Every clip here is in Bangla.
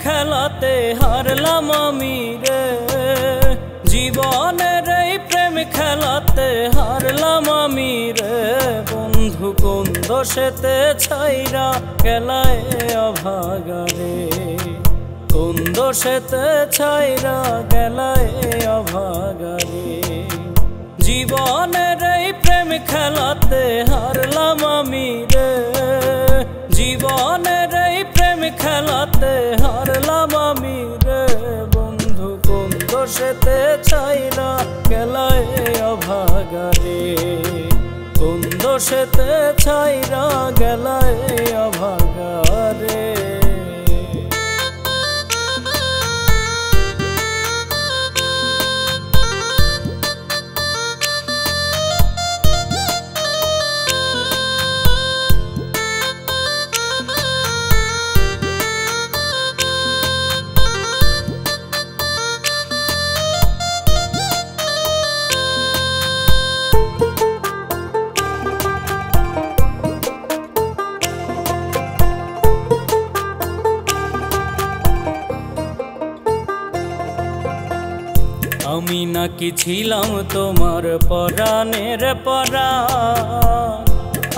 খেলাতে হারলাম আমি রে, জীবনের এই প্রেম খেলাতে হারলাম আমি রে। বন্ধু কোন দোষেতে ছাইরা গেলায় অভাগা রে, কোন দোষেতে ছাইরা গেলায় অভাগা রে। জীবনের এই প্রেম খেলাতে হারলাম আমি রে, জীবনের এই প্রেম খেলাতে হারলাম আমি রে। বন্ধু কোন দোষেতে ছাইরা গেলায় অভাগা রে, কোন দোষেতে ছাইরা গেলায় অভাগা রে। আমি নাকি ছিলাম তোমার পরাণের পরাণ,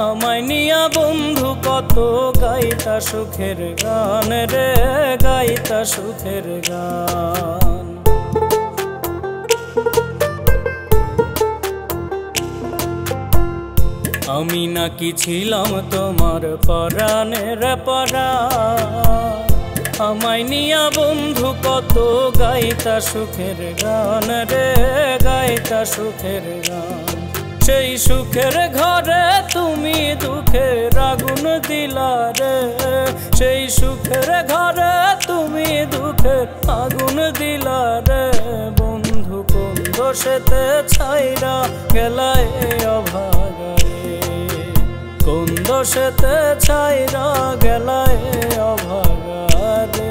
আমায় নিয়া বন্ধু কত গাইতা সুখের গান রে, গাইতা সুখের গান। আমি নাকি ছিলাম তোমার পরাণের পরাণ, আমায় নিয়া বন্ধু কত গাইতা সুখের গান রে, গাইতা সুখের গান। সেই সুখের ঘরে তুমি দুঃখের আগুন দিলা রে, সেই সুখের ঘরে তুমি দুঃখের আগুন দিলা রে। বন্ধু কোন দোষেতে ছাইরা গেলায় অভাগা রে, কোন দোষেতে ছাইরা গেলায় অভাগা রে।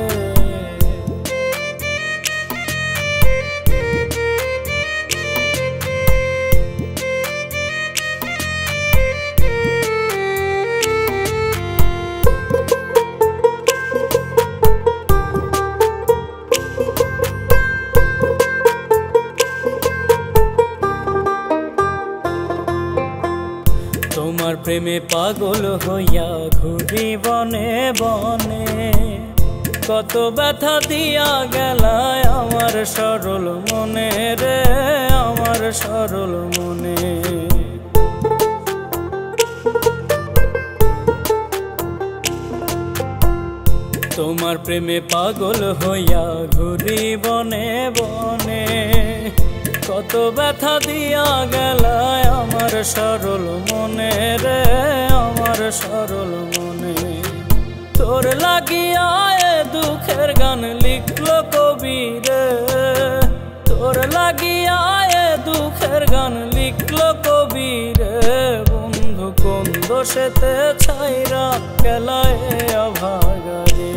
তোমার প্রেমে পাগল হইয়া ঘুরি বনে বনে, কত ব্যথা দিয়া গেলায় আমার সরল মনে রে, আমার সরল মনে। তোমার প্রেমে পাগল হইয়া ঘুরি বনে বনে, কত ব্যথা দিয়া গেলায় আমার সরল মনে রে, আমার সরল মনে। তোর লাগিয়া এ দুঃখের গান লিখলো কবি রে, তোর লাগিয়া এ দুঃখের গান লিখলো কবি রে। বন্ধু কোন দোষেতে ছাইরা গেলায় অভাগা রে,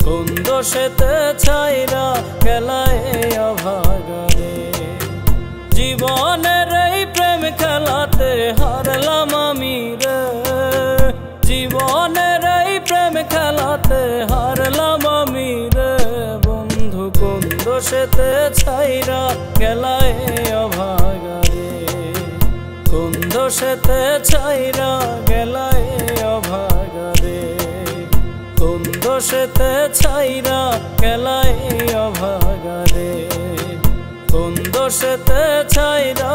কোন দোষেতে ছাইরা গেলায় অভাগা রে। জীবনের এই প্রেম খেলাতে হারলাম আমি রে, জীবনের এই প্রেম খেলাতে হারলাম আমি রে। বন্ধু কোন দোষেতে ছাইরা গেলায় অভাগা রে, কোন দোষেতে ছাইরা গেলায় অভাগা রে, কোন দোষেতে ছাইরা গেলায় অভাগা রে, কোন দোষেতে ছাইরা